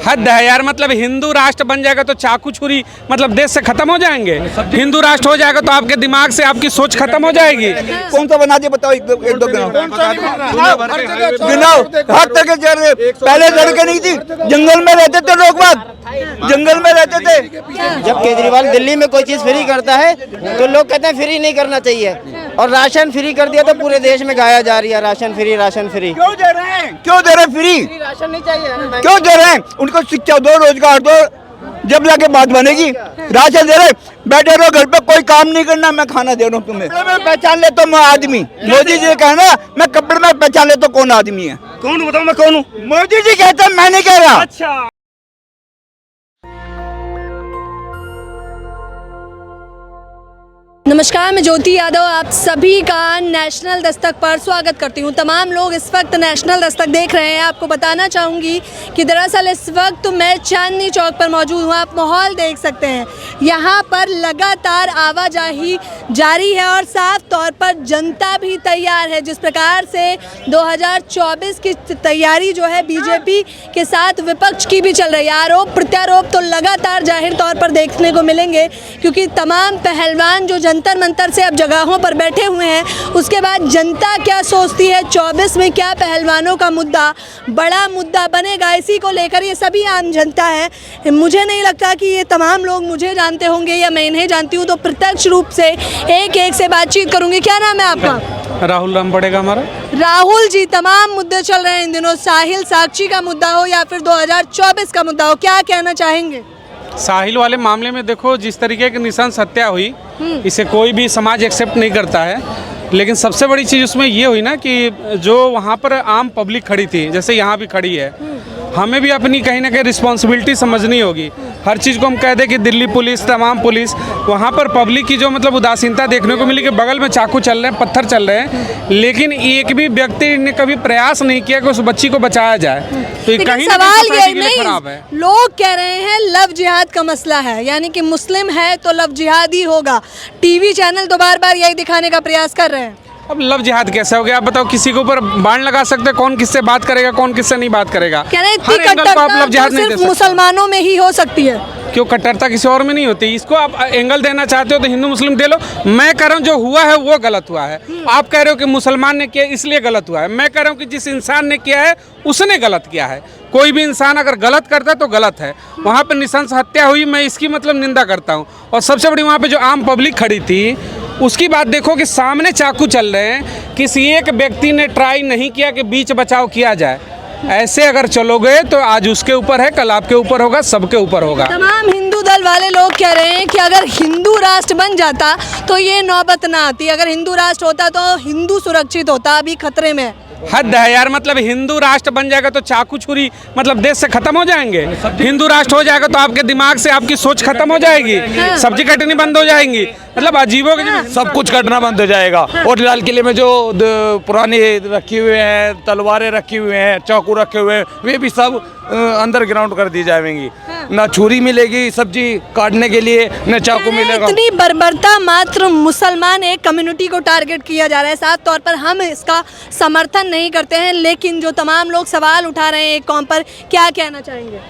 हद है यार। मतलब हिंदू राष्ट्र बन जाएगा तो चाकू छुरी मतलब देश से खत्म हो जाएंगे। हिंदू राष्ट्र हो जाएगा तो आपके दिमाग से आपकी सोच खत्म हो जाएगी। कौन सा बना दिया बताओ, एक दो गिनाओ। हर तरह के पहले लड़के नहीं थी, जंगल में रहते थे लोग, बात जंगल में रहते थे। जब केजरीवाल दिल्ली में कोई चीज फ्री करता है तो लोग कहते हैं फ्री नहीं करना चाहिए, और राशन फ्री कर दिया तो पूरे देश में गाया जा रही है राशन फ्री राशन फ्री। क्यों दे रहे हैं, क्यों दे रहे हैं फ्री? राशन नहीं चाहिए, क्यों दे रहे हैं? उनको शिक्षा दो, रोजगार दो, जब लाके बात बनेगी। राशन दे रहे, बैठे रहो घर पे, कोई काम नहीं करना, मैं खाना दे रहा हूँ तुम्हें। मैं पहचान ले तो मैं आदमी, मोदी जी कहना मैं कपड़े में पहचान ले तो कौन आदमी है? कौन बताओ, मैं कौन हूँ? मोदी जी कहते हैं, मैं नहीं कह रहा। अच्छा नमस्कार, मैं ज्योति यादव आप सभी का नेशनल दस्तक पर स्वागत करती हूं। तमाम लोग इस वक्त नेशनल दस्तक देख रहे हैं। आपको बताना चाहूँगी कि दरअसल इस वक्त मैं चांदनी चौक पर मौजूद हूं। आप माहौल देख सकते हैं, यहाँ पर लगातार आवाजाही जारी है और साफ तौर पर जनता भी तैयार है। जिस प्रकार से 2024 की तैयारी जो है बीजेपी के साथ विपक्ष की भी चल रही है, आरोप प्रत्यारोप तो लगातार जाहिर तौर पर देखने को मिलेंगे, क्योंकि तमाम पहलवान जो जंतर मंतर से अब जगहों पर बैठे हुए हैं, उसके बाद जनता क्या सोचती है 24 में, क्या पहलवानों का मुद्दा बड़ा मुद्दा बनेगा, इसी को लेकर ये सभी आम जनता है। मुझे नहीं लगता कि ये तमाम लोग मुझे जानते होंगे या मैं इन्हें जानती हूँ, तो प्रत्यक्ष रूप से एक एक से बातचीत करूँगी। क्या नाम है आपका? राहुल नाम पड़ेगा हमारा। राहुल जी, तमाम मुद्दे चल रहे हैं इन दिनों, साहिल साक्षी का मुद्दा हो या फिर 2024 का मुद्दा हो, क्या कहना चाहेंगे? साहिल वाले मामले में देखो, जिस तरीके की निशान हत्या हुई, इसे कोई भी समाज एक्सेप्ट नहीं करता है। लेकिन सबसे बड़ी चीज़ उसमें ये हुई ना कि जो वहाँ पर आम पब्लिक खड़ी थी, जैसे यहाँ भी खड़ी है, हमें भी अपनी कहीं ना कहीं रिस्पॉन्सिबिलिटी समझनी होगी। हर चीज़ को हम कह दें कि दिल्ली पुलिस, तमाम पुलिस, वहाँ पर पब्लिक की जो मतलब उदासीनता देखने को मिली कि बगल में चाकू चल रहे हैं, पत्थर चल रहे हैं, लेकिन एक भी व्यक्ति ने कभी प्रयास नहीं किया कि उस बच्ची को बचाया जाए। तो कहीं सवाल ये नहीं, खराब है। लोग कह रहे हैं लव जिहाद का मसला है, यानी कि मुस्लिम है तो लव जिहाद ही होगा। टीवी चैनल तो बार बार यही दिखाने का प्रयास कर रहे हैं। अब लव जिहाद कैसे हो गया? आप बताओ, किसी के ऊपर बाण लगा सकते हैं? कौन किससे बात करेगा, कौन किससे नहीं बात करेगा? कह रहे हर एंगल को आप लव जिहाद नहीं दे सकते। मुसलमानों में ही हो सकती है। क्यों कट्टरता किसी और में नहीं होती? इसको आप एंगल देना चाहते हो तो हिंदू मुस्लिम दे लो। मैं कह रहा हूँ जो हुआ है वो गलत हुआ है। आप कह रहे हो कि मुसलमान ने किया इसलिए गलत हुआ है। मैं कह रहा हूँ कि जिस इंसान ने किया है उसने गलत किया है। कोई भी इंसान अगर गलत करता है तो गलत है। वहाँ पर नृशंस हत्या हुई, मैं इसकी मतलब निंदा करता हूँ। और सबसे बड़ी वहाँ पर जो आम पब्लिक खड़ी थी उसकी बात देखो कि सामने चाकू चल रहे हैं, किसी एक व्यक्ति ने ट्राई नहीं किया कि बीच बचाव किया जाए। ऐसे अगर चलोगे तो आज उसके ऊपर है, कल आपके ऊपर होगा, सबके ऊपर होगा। तमाम हिंदू दल वाले लोग कह रहे हैं कि अगर हिंदू राष्ट्र बन जाता तो ये नौबत ना आती। अगर हिंदू राष्ट्र होता तो हिंदू सुरक्षित होता, अभी खतरे में है। हद है यार। मतलब हिंदू राष्ट्र बन जाएगा तो चाकू छुरी मतलब देश से खत्म हो जाएंगे। हिंदू राष्ट्र हो जाएगा तो आपके दिमाग से आपकी सोच खत्म हो जाएगी। सब्जी कटनी बंद हो जाएंगी। मतलब अजीबो सब कुछ कटना बंद हो जाएगा। और लाल किले में जो पुराने रखे हुए हैं, तलवारें रखी हुए हैं, चाकू रखे हुए हैं, वे भी सब अंडरग्राउंड कर दी जाएंगी। ना छुरी मिलेगी सब्जी काटने के लिए, न चाकू मिलेगा। इतनी बर्बरता मात्र मुसलमान एक कम्युनिटी को टारगेट किया जा रहा है। साफ तौर पर हम इसका समर्थन नहीं करते हैं, लेकिन जो तमाम लोग सवाल उठा रहे हैं एक कौम पर, क्या कहना चाहेंगे?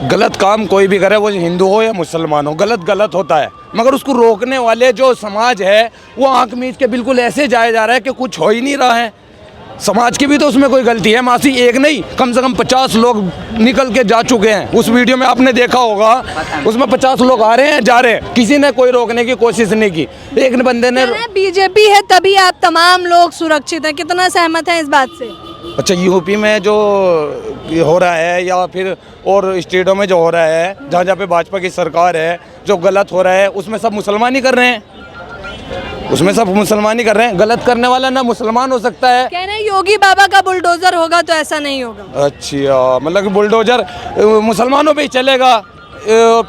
गलत काम कोई भी करे, वो हिंदू हो या मुसलमान हो, गलत गलत होता है। मगर उसको रोकने वाले जो समाज है वो आंख मीच के बिल्कुल ऐसे जाया जा रहा है कि कुछ हो ही नहीं रहा है। समाज की भी तो उसमें कोई गलती है। मासी एक नहीं, कम से कम 50 लोग निकल के जा चुके हैं। उस वीडियो में आपने देखा होगा, उसमें 50 लोग आ रहे हैं, जा रहे हैं, किसी ने कोई रोकने की कोशिश नहीं की। एक बंदे ने बीजेपी है तभी आप तमाम लोग सुरक्षित हैं, कितना सहमत हैं इस बात से? अच्छा, यूपी में जो हो रहा है या फिर और स्टेटों में जो हो रहा है, जहाँ जहाँ पे भाजपा की सरकार है, जो गलत हो रहा है उसमें सब मुसलमान ही कर रहे हैं। उसमें सब मुसलमान ही कर रहे हैं। गलत करने वाला ना मुसलमान हो सकता है। कह रहे हैं योगी बाबा का बुलडोजर होगा तो ऐसा नहीं होगा। अच्छा, मतलब कि बुलडोजर मुसलमानों पे ही चलेगा,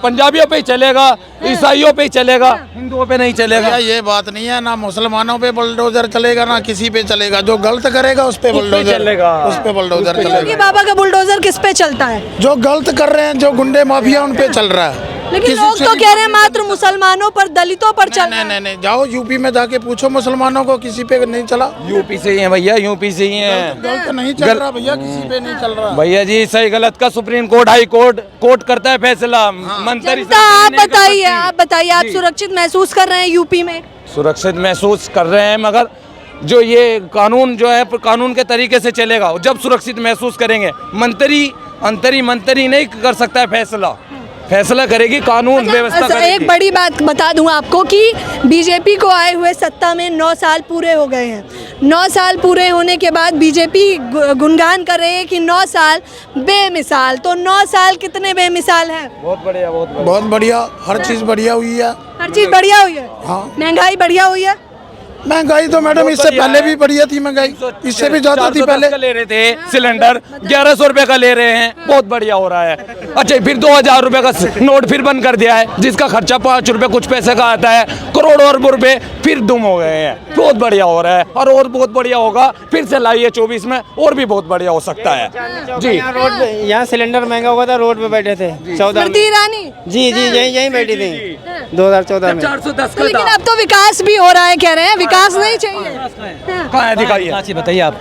पंजाबियों पे ही चलेगा, ईसाइयों पे ही चलेगा, हिंदुओं पे नहीं चलेगा। ये बात नहीं है, ना मुसलमानों पे बुलडोजर चलेगा ना किसी पे चलेगा। जो गलत करेगा उस पे बुलडोजर चलेगा, उस पे बुलडोजर चलेगा। योगी बाबा का बुलडोजर किस पे चलता है? जो गलत कर रहे हैं, जो गुंडे माफिया, उन पे चल रहा है। लेकिन किसी लोग से तो नहीं कह रहे हैं मात्र मुसलमानों पर, दलितों पर चल रहा है। नहीं, जाओ यूपी में जाके पूछो मुसलमानों को, किसी पे नहीं चला। यूपी से ही है भैया, यूपी से ही है। गलत नहीं चल रहा भैया, किसी पे नहीं चल रहा। भैया जी सही गलत का supreme court, high court court करता है फैसला। मंत्री जनता, आप बताइए, आप सुरक्षित महसूस कर रहे हैं यूपी में? सुरक्षित महसूस कर रहे हैं, मगर जो ये कानून जो है कानून के तरीके से चलेगा, जब सुरक्षित महसूस करेंगे। मंत्री नहीं कर सकता है फैसला करेगी कानून व्यवस्था अच्छा, करेगी। एक बड़ी बात बता दूं आपको कि बीजेपी को आए हुए सत्ता में 9 साल पूरे हो गए हैं। 9 साल पूरे होने के बाद बीजेपी गुणगान कर रही है कि 9 साल बेमिसाल। तो 9 साल कितने बेमिसाल है? बहुत बढ़िया, हर चीज बढ़िया हुई है। हर चीज बढ़िया हुई है। हाँ। महंगाई बढ़िया हुई है। महंगाई तो मैडम इससे पहले भी बढ़िया थी, महंगाई इससे भी ज्यादा थी। पहले ले रहे थे सिलेंडर 1100 रुपए का ले रहे हैं, बहुत बढ़िया हो रहा है। अच्छा फिर 2000 रुपए का नोट फिर बंद कर दिया है, जिसका खर्चा 5 रुपए कुछ पैसे का आता है, करोड़ और रुपए फिर दुम हो गए हैं। बहुत बढ़िया हो रहा है और बहुत बढ़िया होगा। फिर से लाइए 24 में और भी बहुत बढ़िया हो सकता है जी। रोड पे यहाँ सिलेंडर महंगा हुआ था, रोड पे बैठे थे 14 स्मृति ईरानी जी यहीं बैठी थी 2014 में। 410 तो लेकिन अब तो विकास भी हो रहा है, कह रहे हैं विकास नहीं चाहिए। कहाँ है दिखाइए, बताइए आप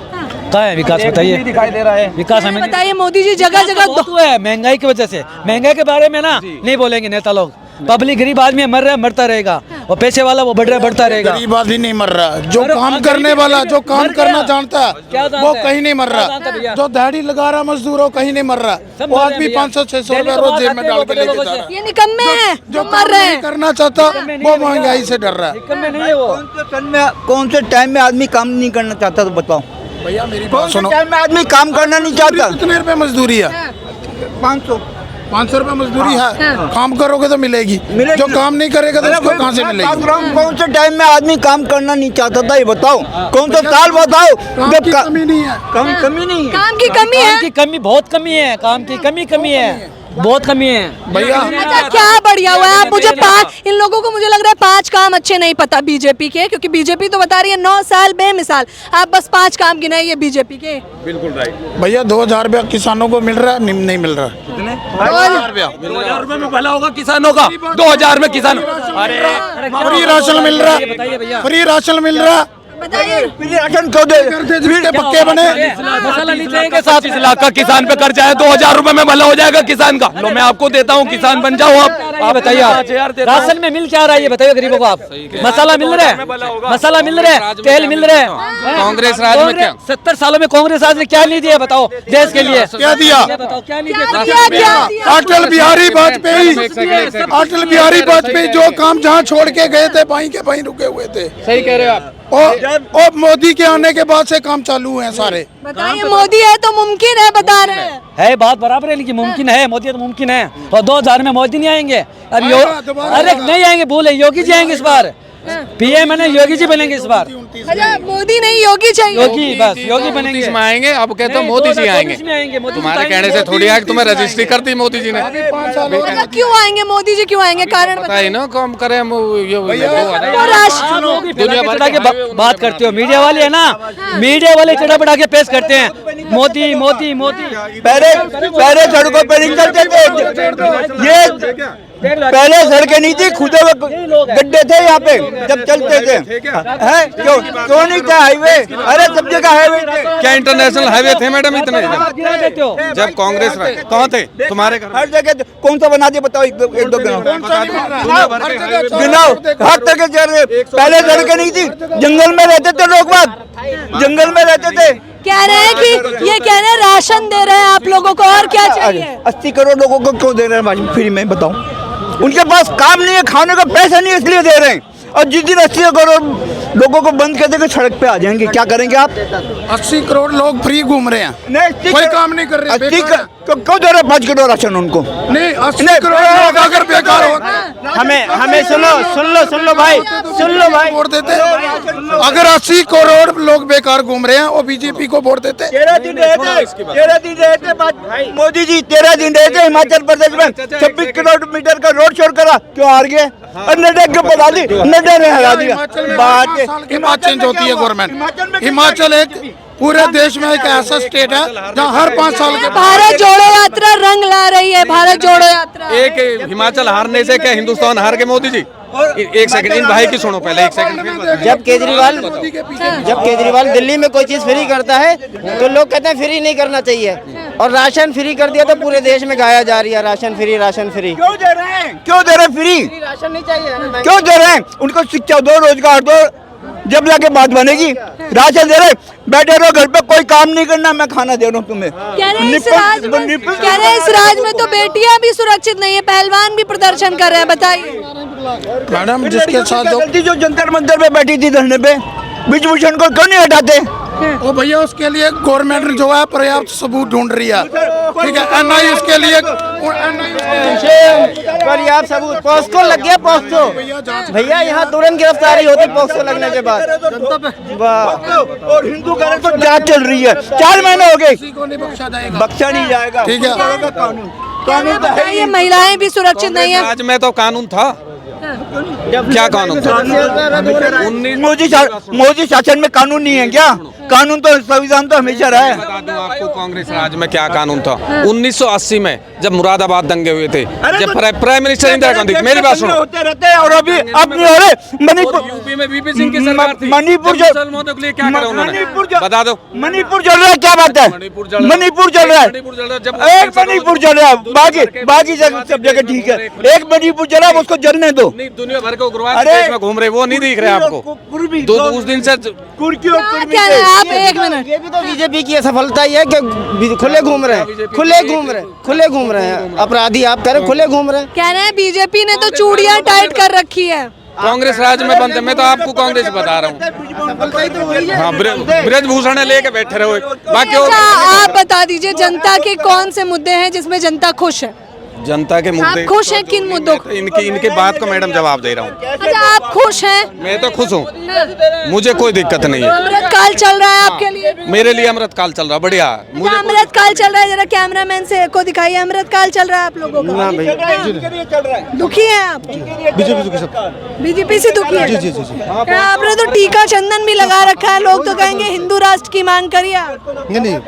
कहाँ है विकास, बताइए। दिखाई दे रहा है विकास हमें बताइए, मोदी जी जगह जगह बहुत हुआ है महंगाई की वजह से। महंगाई के बारे में ना नहीं बोलेंगे नेता लोग। पब्लिक गरीब आदमी मर रहा है, मरता रहेगा, और पैसे वाला वो बढ़ रहा है, बढ़ता रहेगा। गरीब आदमी नहीं मर रहा, जो काम करने वाला, जो काम करना जानता है वो कहीं नहीं मर रहा। जो दिहाड़ी लगा रहा मजदूर हो कहीं नहीं मर रहा। वो आदमी 500-600 रुपए रोज जेब में डाल के लेके जा रहा है। ये निकम्मे हैं जो जो काम मर रहे नहीं हैं। करना चाहता वो महंगाई से डर रहा है। कौन से टाइम में आदमी काम नहीं करना चाहता, तो बताओ। भैया मेरी कौन बात से सुनो, टाइम में आदमी काम करना नहीं चाहता? कितने रुपए मजदूरी है? 500 रुपए मजदूरी है। काम करोगे तो मिलेगी, जो काम नहीं करेगा तो उसको कहाँ से मिलेगी? कौन से टाइम में आदमी काम करना नहीं चाहता था, ये बताओ। कौन सा साल बताओ काम जब की कमी नहीं है। कमी नहीं है। काम की कमी है। काम की कमी बहुत कमी है, काम की कमी है, बहुत कमी है भैया अच्छा, क्या बढ़िया हुआ है? आप मुझे इन लोगों को मुझे लग रहा है 5 काम अच्छे नहीं पता बीजेपी के, क्योंकि बीजेपी तो बता रही है 9 साल बेमिसाल। आप बस 5 काम गिनाइए बीजेपी के। बिल्कुल राइट। भैया 2000 रुपया किसानों को मिल रहा है, नहीं मिल रहा। 2000 रुपया 2000 रुपए में भला होगा किसानों का। 2000 में किसान, अरे फ्री राशन मिल रहा, फ्री राशन मिल रहा। बताइए, राशन क्यों दे? जिसके पक्के बने मसाला नहीं देंगे 25 लाख का किसान पे कर्जा है, 2000 रुपए में भला हो जाएगा किसान का। लो मैं आपको देता हूँ, किसान बन जाओ आप बताइए आप राशन में मिल क्या रहा है ये बताइए गरीबों को आप। मसाला मिल रहा है, मसाला मिल रहा है, तेल मिल रहा है। कांग्रेस राज में क्या 70 सालों में कांग्रेस राज ने क्या नहीं दिया बताओ देश के लिए? क्या दिया? बताओ क्या नहीं दिया? क्या अटल बिहारी वाजपेयी, अटल बिहारी वाजपेयी जो काम जहाँ छोड़ के गए थे वहीं के वहीं रुके हुए थे। सही कह रहे हो आप। और मोदी के आने के बाद से काम चालू हैं सारे। बताइए, मोदी है तो मुमकिन है, बता रहे हैं। है बात बराबर है, लेकिन मुमकिन है, मोदी तो मुमकिन है। और 2000 में मोदी नहीं आएंगे, अब अरे नहीं आएंगे, बोले योगी जी आएंगे इस बार। पीएम है ना, योगी जी बनेंगे इस बार। अच्छा, मोदी नहीं योगी चाहिए। योगी बस योगी बनेंगे। इसमें आएंगे, अब कहते हो मोदी जी आएंगे। तुम्हारे कहने से थोड़ी है कि तुम्हें रजिस्ट्री कर दी मोदी जी ने। अच्छा, क्यों आएंगे मोदी जी, क्यों आएंगे? कारण पता ही ना कम करे हम दुनिया भर के बात करते हो, मीडिया वाले है ना, मीडिया वाले चढ़ा बढ़ा के पेश करते हैं मोदी मोदी मोदी। पहले सड़कों पर नहीं चलते थे, ये पहले सड़कें नहीं थी, खुदे हुए गड्ढे थे यहाँ पे जब चलते थे। हैं क्यों नहीं था हाईवे? अरे सब जगह हाईवे थे। क्या इंटरनेशनल हाईवे थे मैडम इतने? जब कांग्रेस कहाँ थे तुम्हारे घर? हर जगह कौन सा बना दिया बताओ, एक दो गिनाओ। हर तरह के पहले सड़कें नहीं थी, जंगल में रहते थे लोग, बात जंगल में रहते थे। कह रहे हैं कि ये कह रहे हैं राशन दे रहे हैं आप लोगों को, और क्या चाहिए? 80 करोड़ लोगों को क्यों दे रहे हैं फ्री में, बताओ? उनके पास काम नहीं है, खाने का पैसा नहीं है, इसलिए दे रहे हैं। और जिस दिन 80 करोड़ लोगों को बंद कर देंगे, सड़क पे आ जाएंगे, क्या करेंगे आप? 80 करोड़ लोग फ्री घूम रहे हैं, नहीं, कोई काम नहीं कर रहे। क्यों दे रहे 5 करोड़ राशन उनको? नहीं, 80 करोड़ लोग अगर बेकार हो, हमें सुन लो भाई वोट देते। अगर 80 करोड़ लोग बेकार घूम रहे हैं और बीजेपी को वोट देते। 13 दिन रहे थे मोदी जी, 13 दिन रहे थे हिमाचल प्रदेश में, 26 किलोमीटर का रोड शो करा, क्यों हार गए? और नड्डा क्यों बता दी? नड्डा ने हरा दिया। हिमाचल में 5 साल के बाद चेंज होती है गवर्नमेंट। हिमाचल एक पूरे देश में एक ऐसा स्टेट है जहाँ हर 5 साल के भारत जोड़ो यात्रा रंग ला रही है, भारत जोड़ो यात्रा। एक हिमाचल हारने से क्या हिंदुस्तान हार के मोदी जी? एक सेकंड, इन भाई की सुनो पहले, एक सेकंड। जब केजरीवाल दिल्ली में कोई चीज फ्री करता है तो लोग कहते हैं फ्री नहीं करना चाहिए, और राशन फ्री कर दिया तो पूरे देश में गाया जा रही है राशन फ्री, राशन फ्री। क्यों दे रहे हैं? क्यों दे रहे हैं फ्री? राशन नहीं चाहिए, क्यों दे रहे हैं? उनको शिक्षा दो, रोजगार दो, जब जाके बात बनेगी। राशन दे रहे, बैठे रहो घर पे, कोई काम नहीं करना, मैं खाना दे रहा हूँ तुम्हें। कह रहे हैं इस राज में तो बेटियां भी सुरक्षित नहीं है, पहलवान भी प्रदर्शन कर रहे हैं, बताइए मैडम जिसके साथ जो जंतर मंतर पे बैठी थी धरने पे, ब्रिजभूषण को क्यों नहीं हटाते? ओ भैया उसके लिए गवर्नमेंट जो है पर्याप्त सबूत ढूंढ रही है, ठीक है। एनआई उसके लिए पर्याप्त सबूत, पॉस्को लग गया, पॉस्को भैया यहाँ तुरंत गिरफ्तारी होती पॉस्को लगने के बाद। और हिंदू कह रहे तो जांच चल रही है, 4 महीने हो गए, बख्शा नहीं जाएगा, ठीक है। कानून तो है ये महिलाएं भी सुरक्षित नहीं है। आज में तो कानून था, क्या कानून था? मोदी शासन में कानून नहीं है क्या? कानून तो संविधान तो हमेशा रहा है। बता दूं आपको कांग्रेस राज में क्या कानून था। 1980 में जब मुरादाबाद दंगे हुए थे, जब प्राइम मिनिस्टर इंदिरा गांधी, मेरी बात सुनो, होते रहते हैं, और अभी नहीं हो रहे। मणिपुर, यूपी में वीपी सिंह की सरकार थी, मणिपुर जब मुसलमानों के लिए क्या करा उन्होंने? बता दो। मणिपुर चल रहा है, क्या बात है? मणिपुर चल रहा है, मणिपुर चल रहा है, एक मणिपुर चल रहा है, बाकी सब जगह ठीक है, एक मणिपुर चल रहा है, उसको जलने दो। नहीं, दुनिया भर के उग्रवाद देश में घूम रहे, वो नहीं दिख रहे आपको? उस दिन से क्या है आप? एक मिनट, ये भी तो बीजेपी की सफलता ही है कि खुले घूम रहे हैं, खुले घूम रहे हैं अपराधी, आप कह रहे खुले घूम रहे हैं। कह रहे हैं बीजेपी ने तो चूड़ियां टाइट कर रखी है। कांग्रेस राज में बंद है, मैं तो आपको कांग्रेस बता रहा हूँ। हाँ, ब्रजभूषण लेके बैठे रहो, बाकी अच्छा, आप बता दीजिए जनता के कौन से मुद्दे हैं जिसमें जनता खुश है? जनता के मुद्दे, आप खुश हैं किन मुद्दों को? इनके बात को मैडम जवाब दे रहा हूँ। अच्छा, आप खुश हैं? मैं तो खुश हूँ, मुझे कोई दिक्कत नहीं है। अमृतकाल चल रहा है आपके लिए? मेरे लिए अमृतकाल चल रहा, बढ़िया। मुझे अमृतकाल चल रहा है, जरा कैमरामैन से को दिखाइए, अमृतकाल चल रहा है आप लोगों का? दुखी हैं आप? बीजेपी से दुखी है? आपने तो टीका चंदन भी लगा रखा है, लोग तो कहेंगे हिंदू राष्ट्र की मांग करिए आप। नहीं,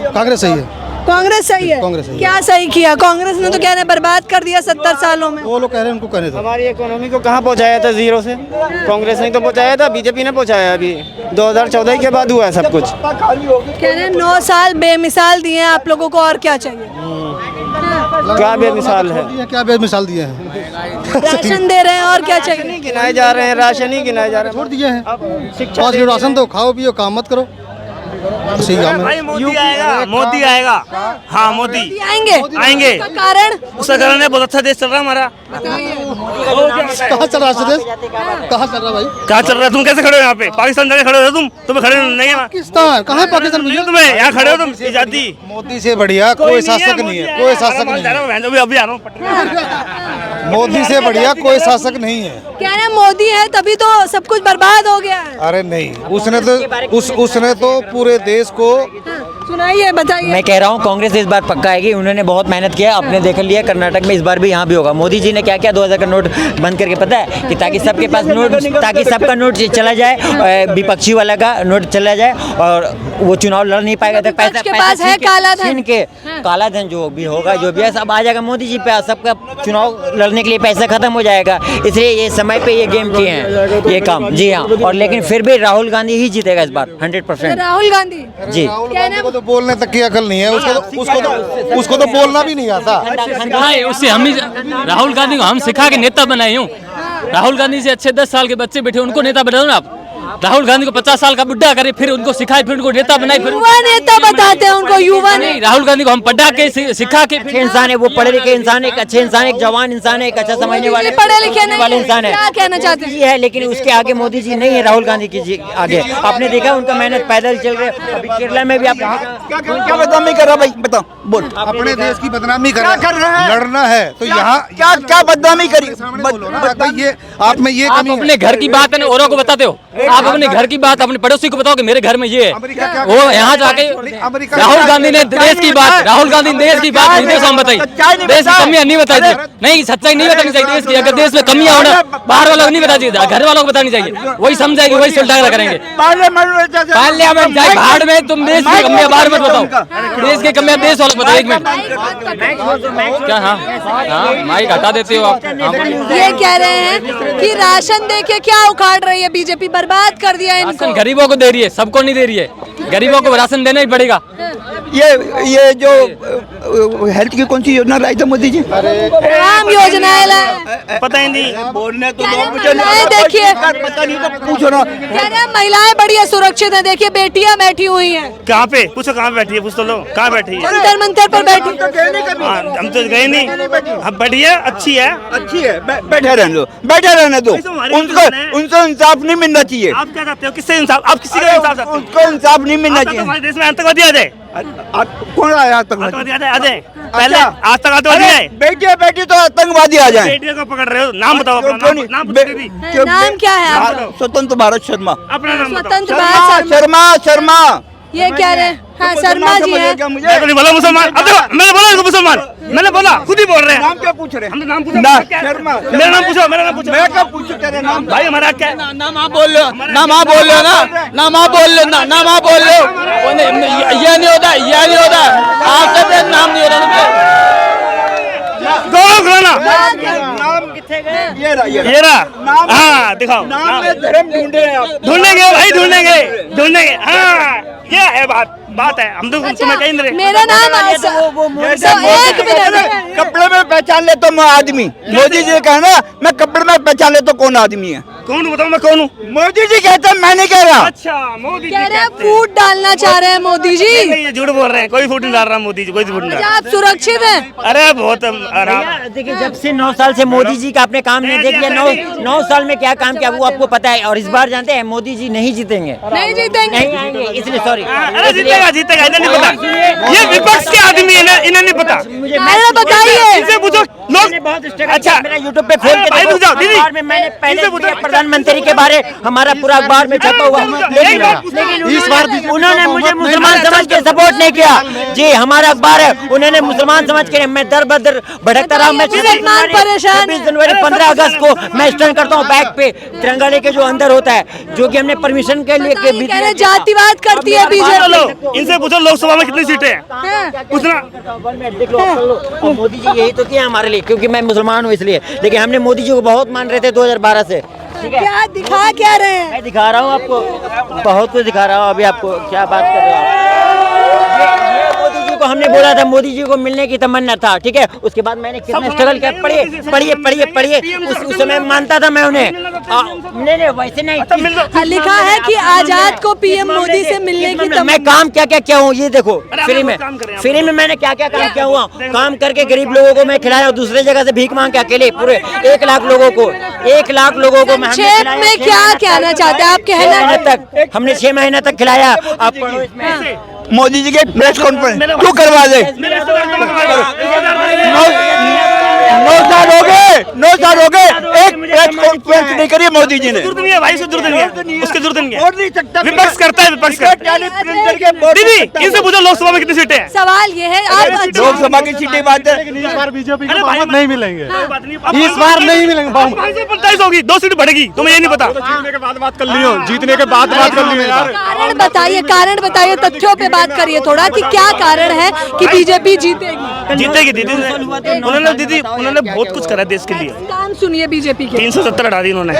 कांग्रेस सही है, कांग्रेस सही है? कांग्रेस सही है। क्या सही किया? कांग्रेस ने तो कह रहे हैं बर्बाद कर दिया 70 सालों में। वो लोग कह रहे हैं उनको कहने दो। हमारी इकोनॉमी को कहाँ पहुँचाया था जीरो से? कांग्रेस ने तो पहुँचाया था, बीजेपी ने पहुँचाया। अभी 2014 के बाद हुआ है सब कुछ। कह रहे हैं 9 साल बेमिसाल दिए हैं आप लोगों को, और क्या चाहिए? क्या बेमिसाल है? क्या बेमिसाल दिए हैं? राशन दे रहे हैं, और क्या चाहिए? गिनाए जा रहे हैं, राशन ही गिनाए जा रहे हैं। छोड़ दिए हैं, 5 किलो राशन दो, खाओ पियो, काम मत करो। सही काम है। मोदी आएगा, मोदी आएगा। हाँ, मोदी आएंगे। उसका कारण? उसका कारण है बहुत अच्छा देश चल रहा है हमारा। कहाँ चल रहा है देश? कहाँ चल रहा भाई? कहाँ चल रहा है? तुम कैसे खड़े हो यहाँ पे? पाकिस्तान जाके खड़े हो तुम खड़े नहीं है? पाकिस्तान कहाँ है? पाकिस्तान नहीं हो तुम्हें, यहाँ खड़े हो तुम। आजादी मोदी से बढ़िया कोई शासक नहीं है, कोई शासक नहीं है। अभी आ रहा हूँ। मोदी से बढ़िया कोई शासक नहीं है। कह रहे हैं मोदी है तभी तो सब कुछ बर्बाद हो गया है। अरे नहीं, उसने तो पूरे देश को। सुनाइए, बताइए। मैं कह रहा हूँ कांग्रेस इस बार पक्का आएगी, उन्होंने बहुत मेहनत किया, आपने देख लिया कर्नाटक में, इस बार भी यहाँ भी होगा। मोदी जी ने क्या किया, 2000 का नोट बंद करके, पता है कि ताकि सबके पास नोट, ताकि सबका नोट चला जाए, विपक्षी वाला का नोट चला जाए, और वो चुनाव लड़ नहीं पाएगा। तक पैसा के पास है काला धन, काला धन जो भी होगा, जो भी है सब आ जाएगा मोदी जी पे, सबका चुनाव लड़ने के लिए पैसा खत्म हो जाएगा। इसलिए ये समय पे ये गेम किए हैं, ये काम। जी हाँ, और लेकिन फिर भी राहुल गांधी ही जीतेगा इस बार 100%। राहुल गांधी जी, तो बोलने तक की अकल नहीं है उसको तो बोलना भी नहीं आता। उससे हम राहुल गांधी को हम सिखा के नेता बनाए हूँ। राहुल गांधी से अच्छे 10 साल के बच्चे बैठे, उनको नेता बना दो ना आप। राहुल गांधी को 50 साल का बुढ़ा करे, फिर उनको सिखाए, फिर उनको नेता बनाए, फिर युवा नेता बताते हैं उनको। युवा नहीं, राहुल गांधी को हम पढ़ा के सिखा के, अच्छे इंसान है वो, पढ़े लिखे इंसान, एक अच्छे इंसान, एक जवान इंसान है, एक अच्छा समझने वाले पढ़े लिखे वाले इंसान है। क्या कहना चाहते जी है, लेकिन उसके आगे मोदी जी नहीं है, राहुल गांधी की जी आगे। आपने देखा उनका मेहनत, पैदल चल रहे। अभी केरला में भी आप क्या बदनामी कर रहा भाई, बताओ, बोल। अपने देश की बदनामी कर रहा है, लड़ना है तो यहाँ क्या बदनामी करी? ये आप में ये आप अपने घर की बात है ना औरों को बताते हो। आप आप अपने घर की बात अपने पड़ोसी को बताओ कि मेरे घर में ये है, वो यहाँ जाके राहुल गांधी ने देश की बात विदेशों में बताई, देश की कमियां नहीं बताई थी, नहीं सच्चाई नहीं बतानी चाहिए देश की। अगर देश में कमियां होना बाहर वालों को नहीं बतानी चाहिए, घर वालों को बतानी चाहिए, वही समझाएगी, वही सुलझा करेंगे। पार्लियामेंट जाए भाड़ में, तुम देश की कमियां बाहर मत बताओ, देश की कमियां देश वालों को बताओ। एक मिनट क्या? हाँ माइक हटा देते हो आप। ये कह रहे हैं कि राशन देके क्या उखाड़ रही है बीजेपी, बर्बाद कर दिया इनको। राशन गरीबों को दे रही है, सबको नहीं दे रही है, गरीबों को राशन देना ही पड़ेगा। ये जो हेल्थ की कौन सी योजना लाई था मोदी जी? तमाम योजनाएं लाए, पता ही नहीं, बोलने तो महिलाएं देखिए, पता नहीं तो पूछो ना। कह रहे हैं महिलाएं बड़ी सुरक्षित है, देखिए बेटियां बैठी हुई हैं। कहाँ पे पूछो, कहाँ पे बैठी है, पूछ तो लो कहाँ बैठी है। जंतर मंतर पर बैठी। हम तो गए नहीं, हम बैठी है, अच्छी है, अच्छी है, बैठे रहने दो, उनको इंसाफ नहीं मिलना चाहिए। आप क्या चाहते हो, किससे इंसाफ, आप किसी का इंसाफ चाहते हो? उनको इंसाफ नहीं मिलना चाहिए। हमारे देश में आतंकवादी आ जाए, कौन आया आतंकवादी आ जाए, पहले आज तक आतंकवादी आए, बेटी तो आतंकवादी आ जाए। बेटियों को पकड़ रहे हो, नाम बताओ अपना, नाम नाम क्या है आपका? स्वतंत्र भारत शर्मा। अपना नाम बताओ। स्वतंत्र भारत शर्मा। ये कह रहे हैं, हाँ शर्मा जी है। मैंने बोला मुसलमान, मैंने बोला इसको मुसलमान, मैंने बोला, खुद ही बोल रहे हैं। नाम क्या पूछ रहे हैं? हमने नाम पूछा, शर्मा। मेरा नाम पूछो, मेरा नाम पूछो। मैं क्या पूछूं तेरा नाम? भाई हमारा क्या है? नाम आप बोल लो, नाम आप बोल लो ना, नाम आप बोल लो ना, नाम आप बोल लो। ये नहीं होता, ये नहीं होता, आपका नाम नहीं होता। गौरव खुराना, ये रहा, हाँ दिखाओ, धर्म ढूंढेंगे भाई, ढूंढेंगे, हाँ ये है बात है, हम तो तुम्हें कहीं नहीं। मेरा नाम एक मिनट, कपड़े में पहचान ले तो मैं आदमी। मोदी जी कहना मैं कपड़े में पहचान ले तो कौन आदमी है? कौन बताओ, मैं कौन हूँ? मोदी जी कहते हैं, मैं नहीं कह रहा। अच्छा मोदी कह रहे हैं फूट डालना चाह रहे हैं मोदी जी। ये झूठ बोल रहे हैं, कोई फूट नहीं डाल रहा मोदी जी, कोई फूट नहीं डाल रहा। आप सुरक्षित हैं? अरे बहुत आराम। देखिए जब से 9 साल से मोदी जी का आपने काम नहीं देख लिया, 9 साल में क्या काम किया वो आपको पता है। और इस बार जानते हैं मोदी जी नहीं जीतेंगे, नहीं जीतेंगे, नहीं आएंगे, इसलिए सॉरी। अरे जीतेगा, इन्हें नहीं पता, ये विपक्ष के आदमी है, इन्हें नहीं पता। मुझे बताइए, इनसे पूछो लोग। अच्छा मेरा यूट्यूब पे खोल के देखो, अखबार में मैंने पहले प्रधानमंत्री के बारे हमारा पूरा अखबार में छपा हुआ, लेकिन इस बार उन्होंने मुझे मुसलमान समझ के सपोर्ट नहीं किया जी। हमारा अखबार है, उन्होंने मुसलमान समझ के मैं दर बदर भटकता रहा। मैं 26 जनवरी 15 अगस्त को मैं स्टैंड करता हूँ बैक पे तिरंगा लेके, जो अंदर होता है, जो कि हमने परमिशन के लिए जातिवाद करती है बीजेपी। इनसे पूछो लोकसभा में कितनी सीटें हैं, पूछना। मोदी जी यही तो किया हमारे लिए, क्योंकि मैं मुसलमान हूँ इसलिए, लेकिन हमने मोदी जी को बहुत मान रहे थे 2012 से। क्या दिखा क्या रहे हैं? मैं दिखा रहा हूँ आपको, बहुत कुछ दिखा रहा हूँ। अभी आपको क्या बात कर रहे हो आप? ये मोदी जी को हमने बोला था, मोदी जी को मिलने की तमन्ना था, ठीक है। उसके बाद मैंने कितना स्ट्रगल किया, पढ़िए। उस समय मानता था मैं उन्हें, नहीं वैसे नहीं। लिखा है कि आजाद को पीएम मोदी से मिलने की तमन्ना। मैं काम क्या क्या किया हूँ ये देखो, फ्री में मैंने क्या क्या काम किया हुआ। काम करके गरीब लोगों को मैं खिलाया, दूसरे जगह से भीख मांग के अकेले पूरे 1 लाख लोगों को संक्षेप में क्या कहना चाहते हैं आप? कहना हमने 6 महीने तक खिलाया। आप पढ़ो इसमें, मोदी जी के प्रेस कॉन्फ्रेंस क्यों करवा दे? 9 साल हो गए, एक प्रेस कॉन्फ्रेंस नहीं करी मोदी जी ने। भाई उसकी जरूरत नहीं है, उसकी जरूरत नहीं है। वोट नहीं सकता, विपक्ष करता है, विपक्ष करता है। दीदी इनसे पूछो लोकसभा में कितनी सीटें हैं? सवाल ये है, आप लोकसभा की सीटें बात है, इस बार बीजेपी को बहुमत नहीं मिलेंगे, इस बार नहीं मिलेंगे। 45 होगी, 2 सीट बढ़ेगी, तुम्हें ये नहीं पता। जीतने के बाद बात कर लियो, जीतने के बाद बात कर लियो यार। कारण बताइए, तथ्यों पे बात करिए थोड़ा कि क्या कारण है कि बीजेपी जीतेगी दीदी। उन्होंने बहुत कुछ करा देश के लिए। काम सुनिए बीजेपी के। 370 हटा दी उन्होंने।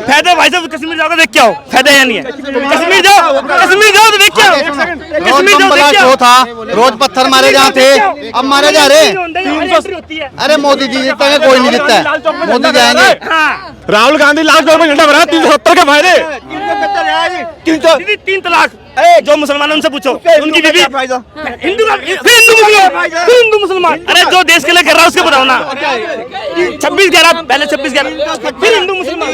फायदा भाई साहब, कश्मीर जाओगे देख के आओ, फायदा या नहीं है? कश्मीर जाओ तो देख के आओ। था रोज पत्थर मारे जहाँ थे, अब मारे जा रहे। अरे मोदी जी जीतता है, कोई नहीं जीतता है, मोदी जाएंगे। राहुल गांधी लास्ट दौर में झंडा भरा 370 के फायदे। 3 तलाक जो मुसलमान उनसे पूछो, उनकी बीवी हिंदू मुसलमान। अरे जो देश के लिए कर रहा है उसके बताओ ना। 26 कह रहा, पहले 26 कह रहा, फिर हिंदू मुसलमान।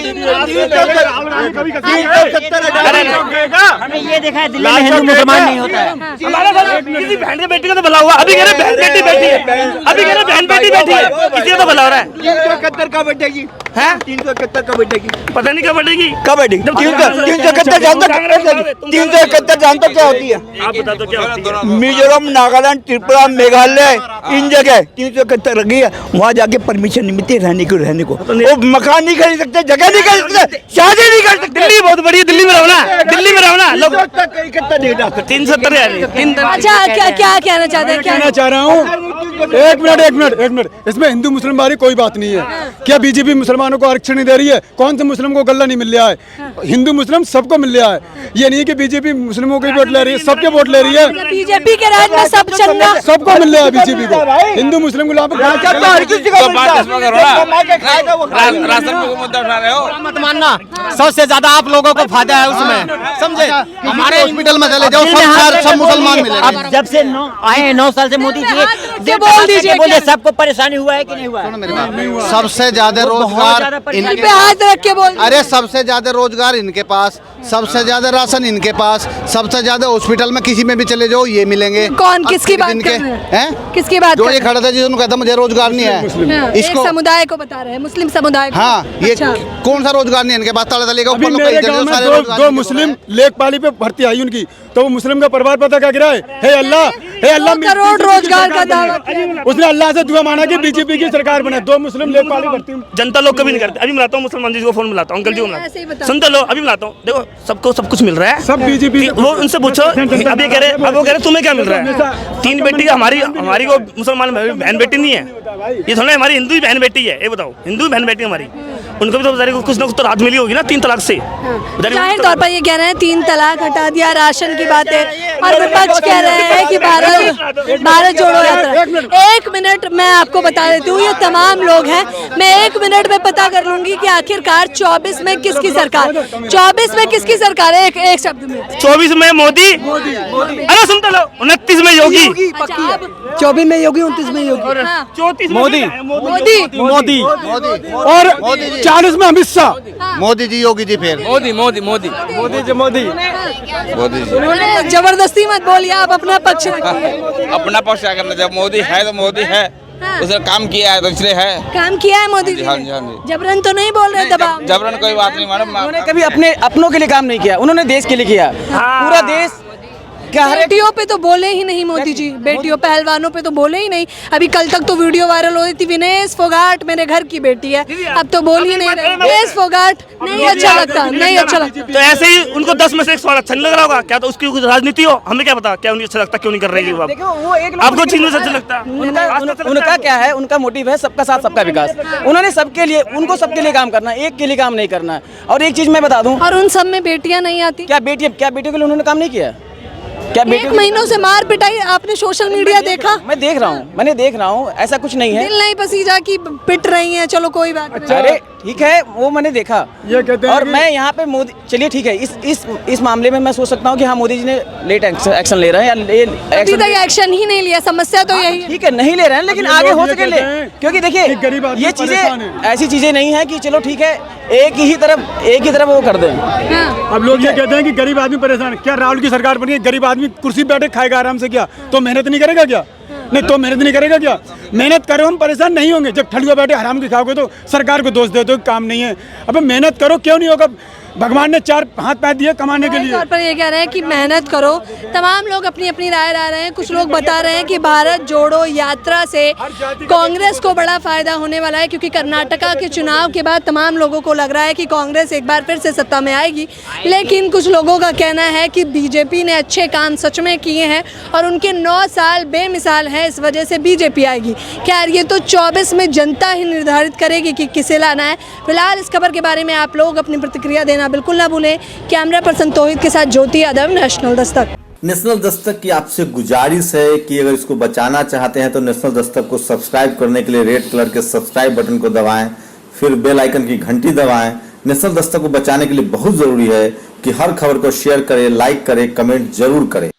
हमने ये देखा है दिल्ली में हिंदू मुसलमान नहीं होता है। हमारा साथ किसी बहन के बेटी का तो भला हुआ, अभी कह रहे बहन बेटी बैठी है, अभी कह रहे बहन बेटी बैठी है, किसी का तो भला हो रहा है। 371 का बैठेगी, हैं? 371 का बैठेगी, पता नहीं कब बढ़ेगी, कब बैठेगी? 371 जानते क्या होती है? आप बता दो क्या होती है? मिजोरम, नागालैंड, त्रिपुरा, मेघालय, इन जगह 371 रखी है। वहाँ जाके परमिशन नहीं मिलती रहने को। वो मकान नहीं खरीद सकते, जगह नहीं खरीद सकते, शादी नहीं कर सकते। दिल्ली बहुत बड़ी है, दिल्ली में रहो ना, दिल्ली में रहो ना लोग। 370 अच्छा क्या कहना चाहते हैं? कहना चाह रहा हूँ, एक मिनट, इसमें हिंदू मुस्लिम वाली कोई बात नहीं है। क्या बीजेपी मुसलमानों को आरक्षण नहीं दे रही है? कौन से मुस्लिम को गल्ला नहीं मिल रहा है? हिंदू मुस्लिम सबको मिल रहा है। ये नहीं है कि बीजेपी मुस्लिमों की वोट ले रही है, सबके वोट ले रही है। बीजेपी के राज में सब चंगा सबको मिल रहा है बीजेपी को। हिंदू मुस्लिम को मत मानना, सबसे ज्यादा आप लोगों को फायदा है उसमें, समझे? हमारे हॉस्पिटल में चले जाओ, सब मुसलमान मिलेंगे। अब जब से आए हैं 9 साल से मोदी जी, बोल दीजिए बोलिए सबको परेशानी हुआ है कि नहीं हुआ है? सबसे ज्यादा रोजगार इनके पे हाथ रख के बोल। अरे सबसे ज्यादा रोजगार इनके पास, सबसे ज्यादा राशन इनके पास, सबसे ज्यादा हॉस्पिटल में किसी में भी चले जाओ ये मिलेंगे। कौन किसकी बात इनके कर रहे हैं? हैं? किसकी बात जो कर ये रहे हैं? खड़ा था जिसने कहता मुझे रोजगार नहीं है, एक समुदाय को बता रहे हैं, मुस्लिम समुदाय को। हाँ, ये अच्छा। कौन सा रोजगार नहीं है इनके पास? ताले का अभी ऊपर मेरे गांव में दो मुस्लिम लेखपाली पे भर्ती आई उनकी, तो वो मुस्लिम का परिवार पता क्या गिरा है? हे अल्लाह 2 करोड़ रोजगार का दावा। उसने अल्लाह से दुआ माना कि बीजेपी की सरकार बने। 2 मुस्लिम लेखपाली भर्ती। जनता लोग कभी नहीं करते। अभी मिलाता हूँ मुसलमान जी को, फोन मिलाता हूँ, अंकल जी को ऐसे ही मिलाता बताओ। हूँ, सुनते लो, अभी मिलाता हूँ। देखो सबको सब कुछ मिल रहा है, सब बीजेपी। वो उनसे पूछो, अब ये कह रहे, अब वो कह रहे तुम्हें क्या मिल रहा है? 3 बेटी का हमारी को मुसलमान बहन बेटी नहीं है, ये थोड़ा हमारी हिंदू ही बहन बेटी है। ये बताओ, हिंदू बहन बेटी हमारी, उनको भी तो बेचारे को कुछ ना कुछ तो राहत मिली होगी ना 3 तलाक से। जाहिर तौर पर ये कह रहे हैं 3 तलाक हटा दिया, राशन की बातें, और विपक्ष कह रहे हैं कि भारत जोड़ो यात्रा। 1 मिनट मैं आपको बता देती हूँ, ये तमाम लोग हैं, मैं 1 मिनट में पता कर लूंगी कि आखिरकार 24 में किसकी सरकार, 24 में किसकी सरकार है? एक शब्द में 24 में मोदी, अरे सुनते लो, 29 में योगी, 24 में योगी, 29 में योगी, 34 मोदी मोदी और 40 में अमित शाह। मोदी जी, योगी जी, फिर मोदी उन्होंने जबरदस्ती मत बोलिए, आप अपना पक्ष रखिए। अपना पक्ष क्या करना? जब मोदी है तो मोदी है, उसने काम किया है तो इसलिए है। काम किया है मोदी जी हाँ ने? जी, हाँ जी। जबरन तो नहीं बोल रहे दबाव? जबरन कोई बात नहीं मैडम। उन्होंने कभी अपनों के लिए काम नहीं किया, उन्होंने देश के लिए किया। पूरा देश क्या बेटियों पे तो बोले ही नहीं मोदी जी, बेटियों पहलवानों पे तो बोले ही नहीं। अभी कल तक तो वीडियो वायरल हो रही थी, विनेश फोगाट मेरे घर की बेटी है, अब तो बोल ही नहीं रहे। विनेश फोगाट नहीं अच्छा लगता, नहीं अच्छा लगता। तो ऐसे ही उनको 10 में से 1 सवाल अच्छा नहीं लग रहा होगा क्या? तो उसकी कुछ राजनीति हो, हमें क्या पता क्या उन्हें अच्छा लगता, क्यों नहीं कर रही है? आपको चीज में अच्छा लगता है? उनका क्या है, उनका मोटिव है सबका साथ सबका विकास। उन्होंने सबके लिए, उनको सबके लिए काम करना है, एक के लिए काम नहीं करना है। और एक चीज मैं बता दूं, और उन सब में बेटियां नहीं आती? क्या बेटियों के लिए उन्होंने काम नहीं किया? क्या 1 महीनों से मार पिटाई आपने सोशल मीडिया देखा? मैंने देख रहा हूँ, ऐसा कुछ नहीं है। दिल नहीं पसीजा की पिट रही हैं, चलो कोई बात नहीं। अरे ठीक है, वो मैंने देखा। ये कहते हैं और मैं यहाँ पे मोदी, चलिए ठीक है, इस मामले में मैं सोच सकता हूँ कि हाँ मोदी जी ने लेट एक्शन ले रहे हैं, या अभी तक एक्शन ही नहीं लिया, समस्या तो यही है। ठीक है, नहीं ले रहे हैं, लेकिन आगे हो सके ले, क्योंकि देखिए गरीब आदमी ये परेशान चीजें है। ऐसी चीजें नहीं है कि चलो ठीक है एक ही तरफ वो कर दें। अब लोग ये कहते हैं कि गरीब आदमी परेशान है। क्या राहुल की सरकार बनी है, गरीब आदमी कुर्सी पे बैठे खाएगा आराम से? क्या तो मेहनत नहीं करेगा क्या? नहीं तो मेहनत नहीं करेगा क्या? मेहनत करो, हम परेशान नहीं होंगे। जब ठड़ुआ बैठे हराम की खाओगे तो सरकार को दोष दे दो, काम नहीं है। अब मेहनत करो, क्यों नहीं होगा? भगवान ने 4 हाथ पैर दिए कमाने के लिए। तौर पर ये कह रहे हैं कि मेहनत करो। तमाम लोग अपनी अपनी राय ला रहे हैं। कुछ लोग बता रहे हैं कि भारत जोड़ो यात्रा से कांग्रेस को बड़ा फायदा होने वाला है, क्योंकि कर्नाटका के चुनाव के बाद तमाम लोगों को लग रहा है कि कांग्रेस एक बार फिर से सत्ता में आएगी। लेकिन कुछ लोगों का कहना है कि बीजेपी ने अच्छे काम सच में किए हैं और उनके 9 साल बेमिसाल हैं, इस वजह से बीजेपी आएगी। क्या ये तो 24 में जनता ही निर्धारित करेगी कि किसे लाना है। फिलहाल इस खबर के बारे में आप लोग अपनी प्रतिक्रिया देना बिल्कुल ना भूलें। कैमरा पर्सन तौहीद के साथ ज्योति यादव, नेशनल दस्तक। नेशनल दस्तक की आपसे गुजारिश है कि अगर इसको बचाना चाहते हैं तो नेशनल दस्तक को सब्सक्राइब करने के लिए रेड कलर के सब्सक्राइब बटन को दबाएं, फिर बेल आइकन की घंटी दबाएं। नेशनल दस्तक को बचाने के लिए बहुत जरूरी है कि हर खबर को शेयर करें, लाइक करें, कमेंट जरूर करें।